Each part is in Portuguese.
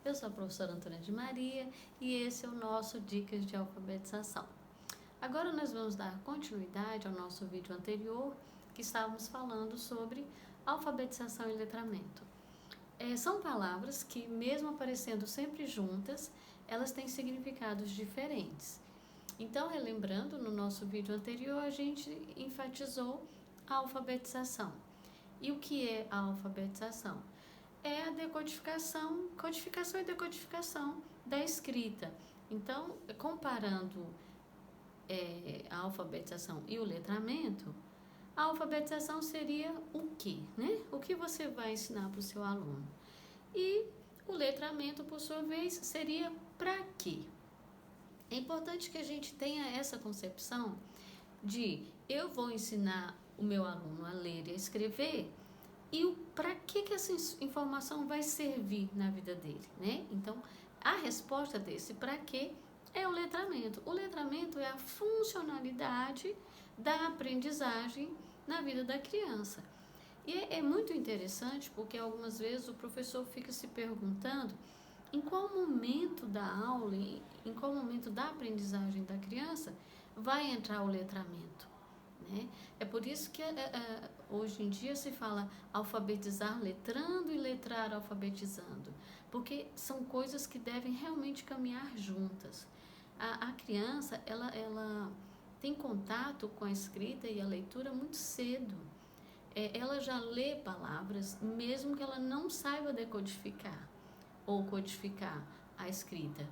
Eu sou a professora Antônia de Maria e esse é o nosso Dicas de Alfabetização. Agora nós vamos dar continuidade ao nosso vídeo anterior, que estávamos falando sobre alfabetização e letramento. São palavras que, mesmo aparecendo sempre juntas, elas têm significados diferentes. Então, relembrando, no nosso vídeo anterior, a gente enfatizou a alfabetização. E o que é a alfabetização? É a codificação e decodificação da escrita. Então, comparando a alfabetização e o letramento, a alfabetização seria o quê? Né? O que você vai ensinar para o seu aluno? E o letramento, por sua vez, seria para quê? É importante que a gente tenha essa concepção de eu vou ensinar o meu aluno a ler e a escrever e para que essa informação vai servir na vida dele, né? Então, a resposta desse para quê é o letramento. O letramento é a funcionalidade da aprendizagem na vida da criança. E é muito interessante porque algumas vezes o professor fica se perguntando em qual momento da aula, em qual momento da aprendizagem da criança vai entrar o letramento. Né? É por isso que hoje em dia se fala alfabetizar letrando e letrar alfabetizando, porque são coisas que devem realmente caminhar juntas. A criança ela tem contato com a escrita e a leitura muito cedo. Ela já lê palavras, mesmo que ela não saiba decodificar ou codificar a escrita.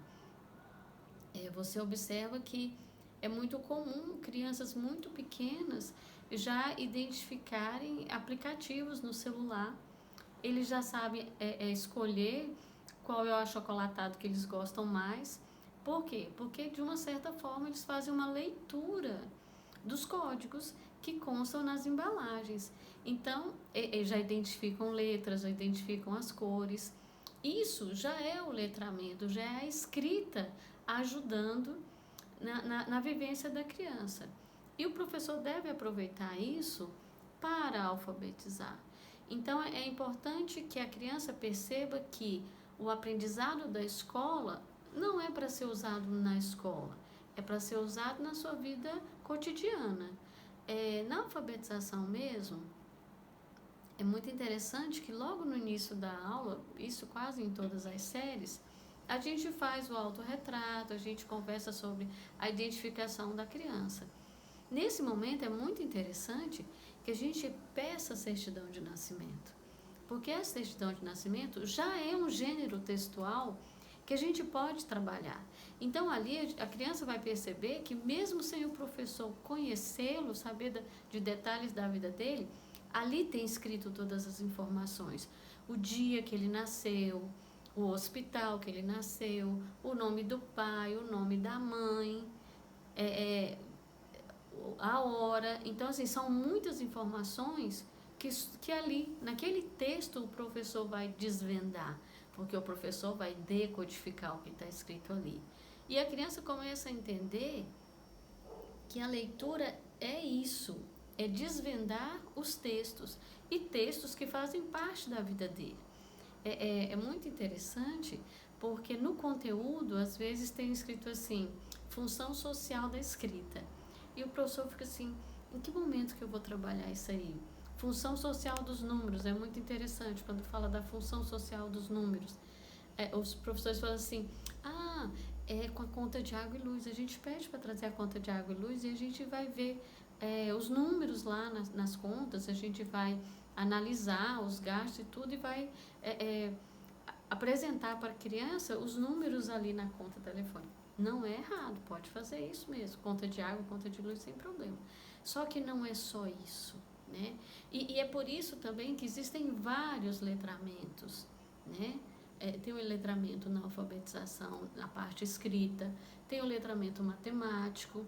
Você observa que é muito comum crianças muito pequenas já identificarem aplicativos no celular. Eles já sabem escolher qual é o achocolatado que eles gostam mais. Por quê? Porque de uma certa forma eles fazem uma leitura dos códigos que constam nas embalagens. Então, já identificam letras, já identificam as cores. Isso já é o letramento, já é a escrita ajudando na vivência da criança. E o professor deve aproveitar isso para alfabetizar. Então, é importante que a criança perceba que o aprendizado da escola não é para ser usado na escola, é para ser usado na sua vida cotidiana. Na alfabetização mesmo, é muito interessante que logo no início da aula, isso quase em todas as séries, a gente faz o autorretrato, a gente conversa sobre a identificação da criança. Nesse momento é muito interessante que a gente peça a certidão de nascimento, porque a certidão de nascimento já é um gênero textual que a gente pode trabalhar. Então ali a criança vai perceber que mesmo sem o professor conhecê-lo, saber de detalhes da vida dele, ali tem escrito todas as informações. O dia que ele nasceu, o hospital que ele nasceu, o nome do pai, o nome da mãe, a hora. Então, assim, são muitas informações que ali, naquele texto, o professor vai desvendar, porque o professor vai decodificar o que está escrito ali. E a criança começa a entender que a leitura é isso, é desvendar os textos, e textos que fazem parte da vida dele. É muito interessante, porque no conteúdo, às vezes tem escrito assim, função social da escrita. E o professor fica assim, em que momento que eu vou trabalhar isso aí? Função social dos números, é muito interessante quando fala da função social dos números. Os professores falam assim, com a conta de água e luz, a gente pede para trazer a conta de água e luz e a gente vai ver os números lá nas contas, a gente vai analisar os gastos e tudo e vai apresentar para a criança os números ali na conta telefônica. Não é errado, pode fazer isso mesmo, conta de água, conta de luz sem problema. Só que não é só isso, né? E é por isso também que existem vários letramentos, né? Tem o letramento na alfabetização, na parte escrita, tem o letramento matemático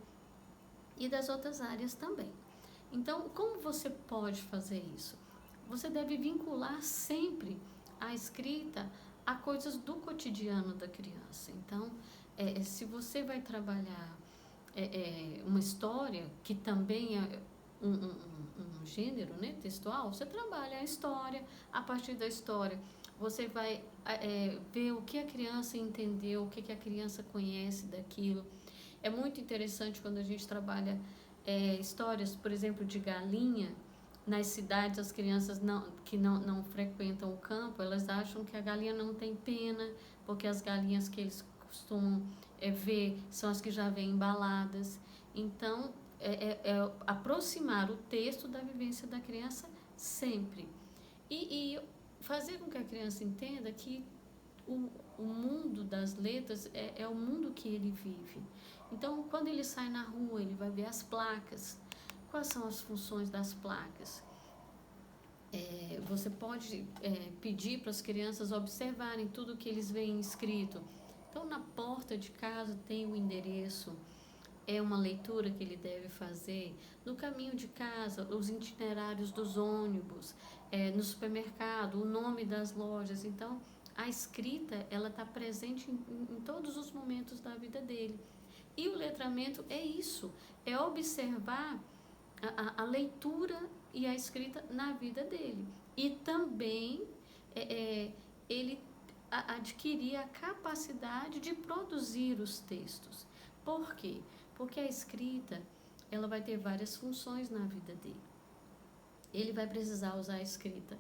e das outras áreas também. Então, como você pode fazer isso? Você deve vincular sempre a escrita a coisas do cotidiano da criança. Então, se você vai trabalhar uma história, que também é um gênero, né, textual, você trabalha a história, a partir da história você vai ver o que a criança entendeu, o que a criança conhece daquilo. É muito interessante quando a gente trabalha histórias, por exemplo, de galinha. Nas cidades, as crianças que não frequentam o campo, elas acham que a galinha não tem pena, porque as galinhas que eles costumam ver são as que já vêm embaladas. Então, aproximar o texto da vivência da criança sempre. E fazer com que a criança entenda que o mundo das letras é o mundo que ele vive. Então, quando ele sai na rua, ele vai ver as placas. Quais são as funções das placas? Você pode pedir para as crianças observarem tudo que eles veem escrito. Então, na porta de casa tem o endereço, é uma leitura que ele deve fazer. No caminho de casa, os itinerários dos ônibus, no supermercado, o nome das lojas. Então, a escrita, ela está presente em todos os momentos da vida dele. E o letramento é isso, é observar a leitura e a escrita na vida dele. E também ele adquirir a capacidade de produzir os textos. Por quê? Porque a escrita, ela vai ter várias funções na vida dele. Ele vai precisar usar a escrita.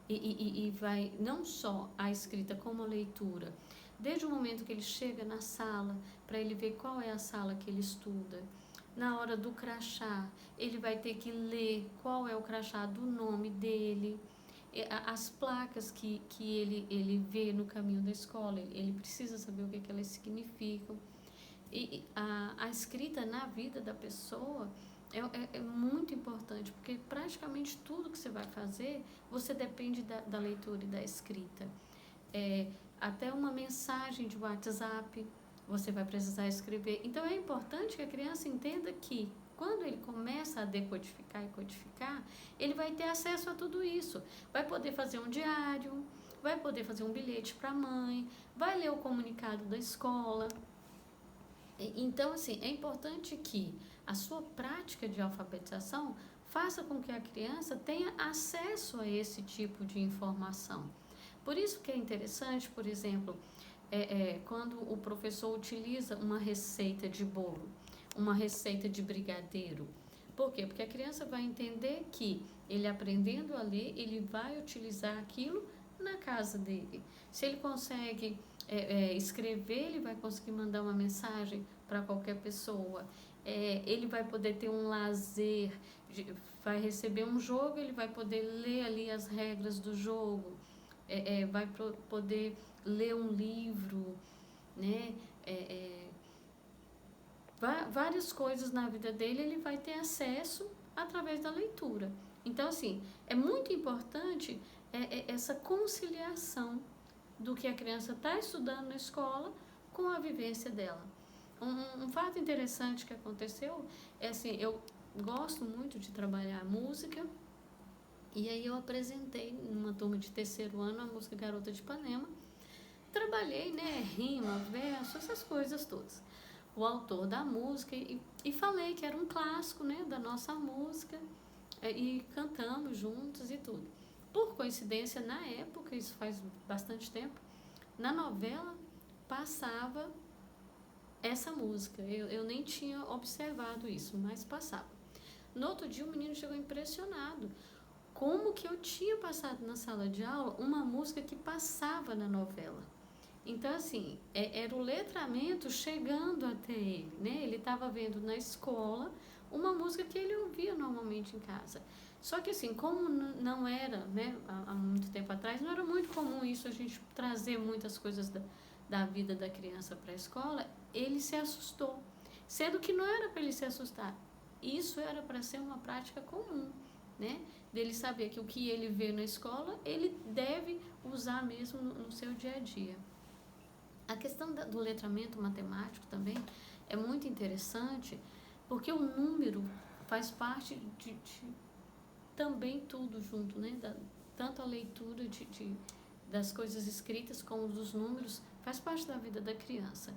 E vai, não só a escrita como a leitura, desde o momento que ele chega na sala, para ele ver qual é a sala que ele estuda. Na hora do crachá, ele vai ter que ler qual é o crachá do nome dele. As placas que ele vê no caminho da escola, ele precisa saber o que elas significam. E a escrita na vida da pessoa é muito importante, porque praticamente tudo que você vai fazer, você depende da leitura e da escrita. Até uma mensagem de WhatsApp, você vai precisar escrever. Então, é importante que a criança entenda que, quando ele começa a decodificar e codificar, ele vai ter acesso a tudo isso. Vai poder fazer um diário, vai poder fazer um bilhete para a mãe, vai ler o comunicado da escola. Então, assim, é importante que a sua prática de alfabetização faça com que a criança tenha acesso a esse tipo de informação. Por isso que é interessante, por exemplo, quando o professor utiliza uma receita de bolo, uma receita de brigadeiro. Por quê? Porque a criança vai entender que ele aprendendo a ler, ele vai utilizar aquilo na casa dele. Se ele consegue escrever, ele vai conseguir mandar uma mensagem para qualquer pessoa. Ele vai poder ter um lazer, vai receber um jogo, ele vai poder ler ali as regras do jogo, vai poder ler um livro, né? Várias coisas na vida dele ele vai ter acesso através da leitura. Então, assim, é muito importante essa conciliação do que a criança está estudando na escola com a vivência dela. Um fato interessante que aconteceu é assim, eu gosto muito de trabalhar música, e aí eu apresentei numa turma de terceiro ano a música Garota de Ipanema. Trabalhei, né, rima, verso, essas coisas todas. O autor da música e falei que era um clássico, né, da nossa música, e cantamos juntos e tudo. Por coincidência, na época, isso faz bastante tempo, na novela passava essa música. Eu nem tinha observado isso, mas passava. No outro dia o menino chegou impressionado. Como que eu tinha passado na sala de aula uma música que passava na novela? Então, assim, era o letramento chegando até ele, né? Ele estava vendo na escola uma música que ele ouvia normalmente em casa. Só que, assim, como não era, né, há muito tempo atrás, não era muito comum isso, a gente trazer muitas coisas da vida da criança para a escola, ele se assustou. Sendo que não era para ele se assustar. Isso era para ser uma prática comum, né? Dele saber que o que ele vê na escola, ele deve usar mesmo no seu dia a dia. A questão do letramento matemático também é muito interessante, porque o número faz parte de também tudo junto, né? Tanto a leitura das coisas escritas como dos números faz parte da vida da criança.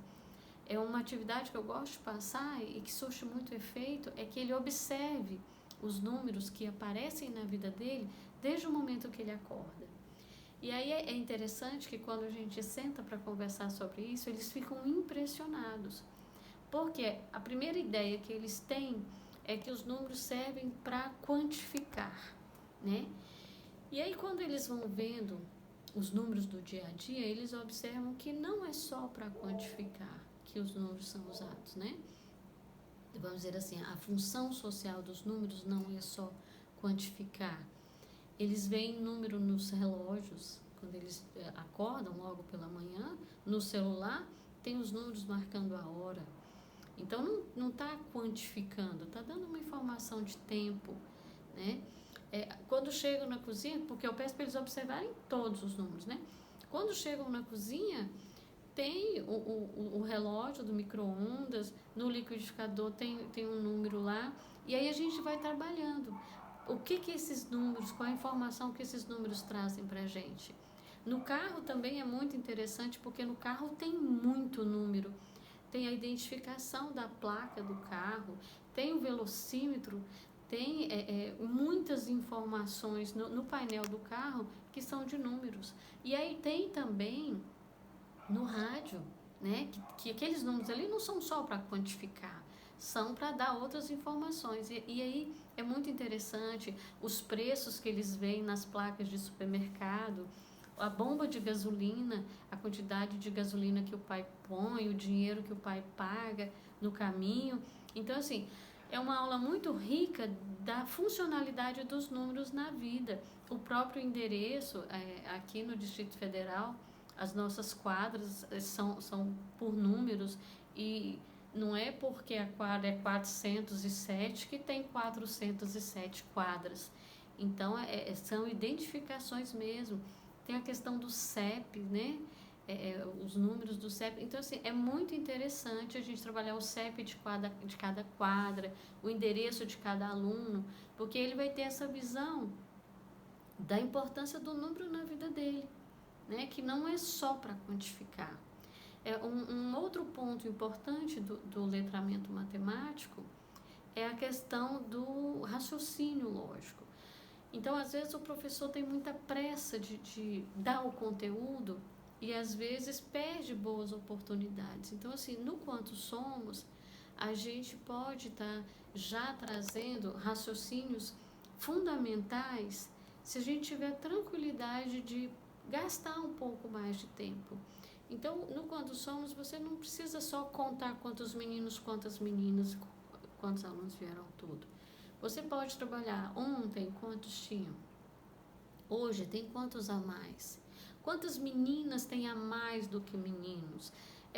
É uma atividade que eu gosto de passar e que surte muito efeito, é que ele observe os números que aparecem na vida dele desde o momento que ele acorda. E aí é interessante que quando a gente senta para conversar sobre isso, eles ficam impressionados. Porque a primeira ideia que eles têm é que os números servem para quantificar, né? E aí quando eles vão vendo os números do dia a dia, eles observam que não é só para quantificar que os números são usados, né? Vamos dizer assim, a função social dos números não é só quantificar. Eles veem número nos relógios, quando eles acordam logo pela manhã, no celular tem os números marcando a hora. Então não está quantificando, está dando uma informação de tempo, né? Quando chegam na cozinha, porque eu peço para eles observarem todos os números, né? Quando chegam na cozinha, tem o relógio do micro-ondas, no liquidificador tem um número lá, e aí a gente vai trabalhando. O que esses números, qual a informação que esses números trazem para a gente? No carro também é muito interessante, porque no carro tem muito número. Tem a identificação da placa do carro, tem o velocímetro, tem muitas informações no painel do carro que são de números. E aí tem também no rádio, né, que aqueles números ali não são só para quantificar, são para dar outras informações. E aí é muito interessante os preços que eles veem nas placas de supermercado, a bomba de gasolina, a quantidade de gasolina que o pai põe, o dinheiro que o pai paga no caminho. Então, assim, é uma aula muito rica da funcionalidade dos números na vida. O próprio endereço, aqui no Distrito Federal, as nossas quadras são por números, e não é porque a quadra é 407 que tem 407 quadras. Então, são identificações mesmo. Tem a questão do CEP, né? Os números do CEP. Então, assim, é muito interessante a gente trabalhar o CEP de cada quadra, o endereço de cada aluno, porque ele vai ter essa visão da importância do número na vida dele, né? Que não é só para quantificar. Um outro ponto importante do letramento matemático é a questão do raciocínio lógico. Então, às vezes, o professor tem muita pressa de dar o conteúdo e, às vezes, perde boas oportunidades. Então, assim, no Quanto Somos, a gente pode estar já trazendo raciocínios fundamentais se a gente tiver tranquilidade de gastar um pouco mais de tempo. Então, no Quanto Somos, você não precisa só contar quantos meninos, quantas meninas, quantos alunos vieram tudo. Você pode trabalhar ontem, quantos tinham? Hoje tem quantos a mais? Quantas meninas tem a mais do que meninos?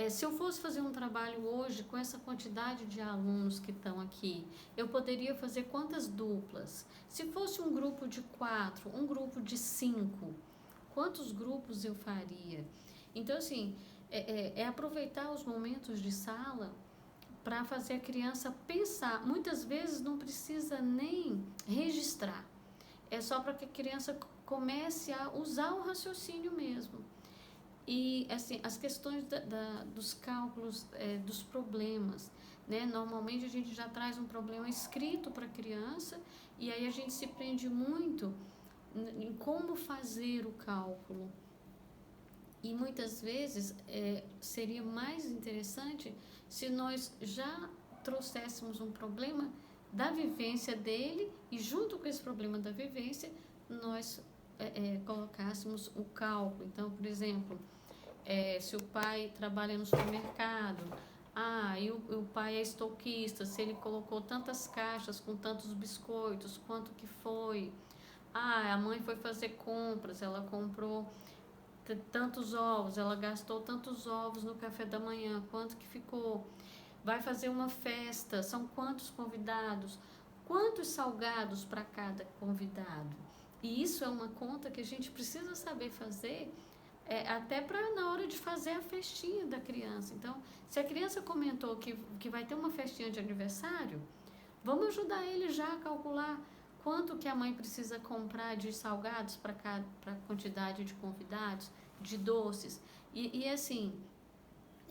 Se eu fosse fazer um trabalho hoje com essa quantidade de alunos que estão aqui, eu poderia fazer quantas duplas? Se fosse um grupo de 4, um grupo de 5, quantos grupos eu faria? Então, assim, aproveitar os momentos de sala para fazer a criança pensar. Muitas vezes não precisa nem registrar, é só para que a criança comece a usar o raciocínio mesmo. E assim, as questões dos cálculos, dos problemas, né? Normalmente a gente já traz um problema escrito para a criança, e aí a gente se prende muito em como fazer o cálculo. E muitas vezes seria mais interessante se nós já trouxéssemos um problema da vivência dele, e junto com esse problema da vivência nós colocássemos o cálculo. Então, por exemplo, se o pai trabalha no supermercado, e o pai é estoquista, se ele colocou tantas caixas com tantos biscoitos, quanto que foi? A mãe foi fazer compras, ela comprou tantos ovos, ela gastou tantos ovos no café da manhã, quanto que ficou? Vai fazer uma festa, são quantos convidados? Quantos salgados para cada convidado? E isso é uma conta que a gente precisa saber fazer, até para na hora de fazer a festinha da criança. Então, se a criança comentou que vai ter uma festinha de aniversário, vamos ajudar ele já a calcular quanto que a mãe precisa comprar de salgados para a quantidade de convidados, de doces. E assim,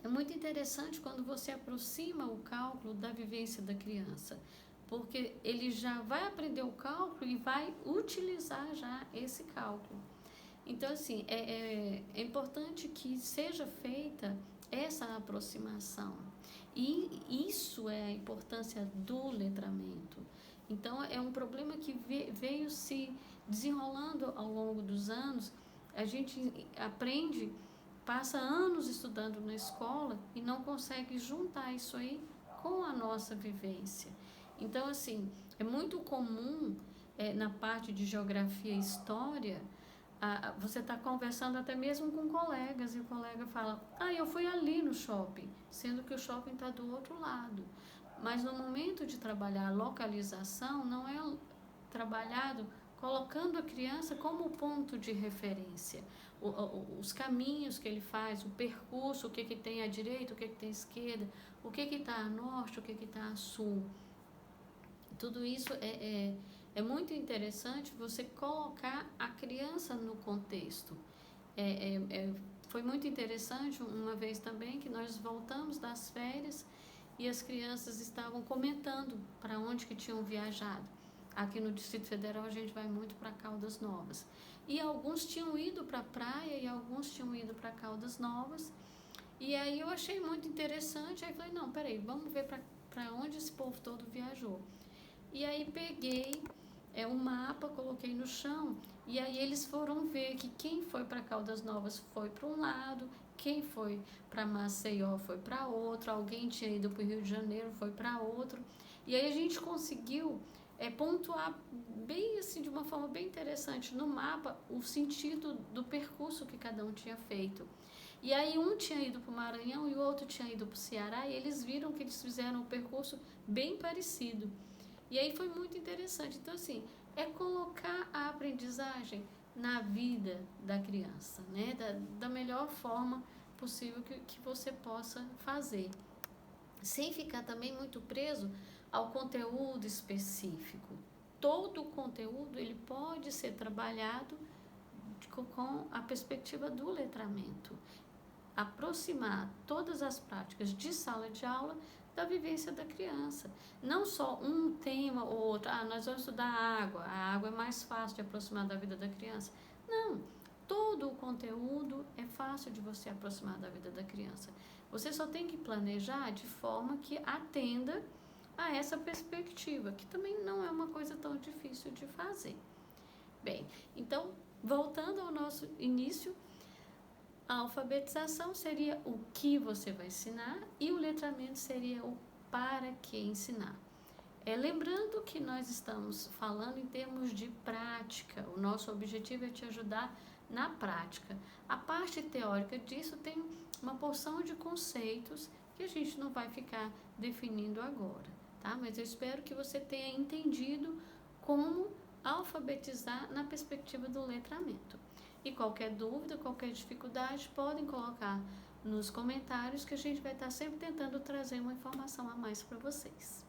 é muito interessante quando você aproxima o cálculo da vivência da criança, porque ele já vai aprender o cálculo e vai utilizar já esse cálculo. Então, assim, é importante que seja feita essa aproximação. E isso é a importância do letramento. Então, é um problema que veio se desenrolando ao longo dos anos. A gente aprende, passa anos estudando na escola e não consegue juntar isso aí com a nossa vivência. Então, assim, é muito comum na parte de geografia e história, você está conversando até mesmo com colegas e o colega fala, eu fui ali no shopping, sendo que o shopping está do outro lado. Mas no momento de trabalhar a localização, não é trabalhado colocando a criança como ponto de referência. Os caminhos que ele faz, o percurso, o que tem à direita, o que tem à esquerda, o que está a norte, o que está a sul. Tudo isso é muito interessante você colocar a criança no contexto. Foi muito interessante uma vez também que nós voltamos das férias e as crianças estavam comentando para onde que tinham viajado. Aqui no Distrito Federal a gente vai muito para Caldas Novas. E alguns tinham ido para a praia e alguns tinham ido para Caldas Novas. E aí eu achei muito interessante, aí falei, não, peraí, vamos ver para onde esse povo todo viajou. E aí peguei um mapa, coloquei no chão, e aí eles foram ver que quem foi para Caldas Novas foi para um lado, quem foi para Maceió foi para outro, alguém tinha ido para o Rio de Janeiro, foi para outro. E aí a gente conseguiu pontuar bem assim, de uma forma bem interessante no mapa, o sentido do percurso que cada um tinha feito. E aí um tinha ido para o Maranhão e o outro tinha ido para o Ceará, e eles viram que eles fizeram um percurso bem parecido. E aí foi muito interessante. Então, assim, é colocar a aprendizagem na vida da criança, né? Da melhor forma possível que você possa fazer. Sem ficar também muito preso ao conteúdo específico. Todo o conteúdo, ele pode ser trabalhado com a perspectiva do letramento. Aproximar todas as práticas de sala de aula da vivência da criança. Não só um tema ou outro, nós vamos estudar a água é mais fácil de aproximar da vida da criança. Não, todo o conteúdo é fácil de você aproximar da vida da criança. Você só tem que planejar de forma que atenda a essa perspectiva, que também não é uma coisa tão difícil de fazer. Bem, então, voltando ao nosso início, a alfabetização seria o que você vai ensinar e o letramento seria o para que ensinar. Lembrando que nós estamos falando em termos de prática, o nosso objetivo é te ajudar na prática. A parte teórica disso tem uma porção de conceitos que a gente não vai ficar definindo agora, tá? Mas eu espero que você tenha entendido como alfabetizar na perspectiva do letramento. E qualquer dúvida, qualquer dificuldade, podem colocar nos comentários que a gente vai estar sempre tentando trazer uma informação a mais para vocês.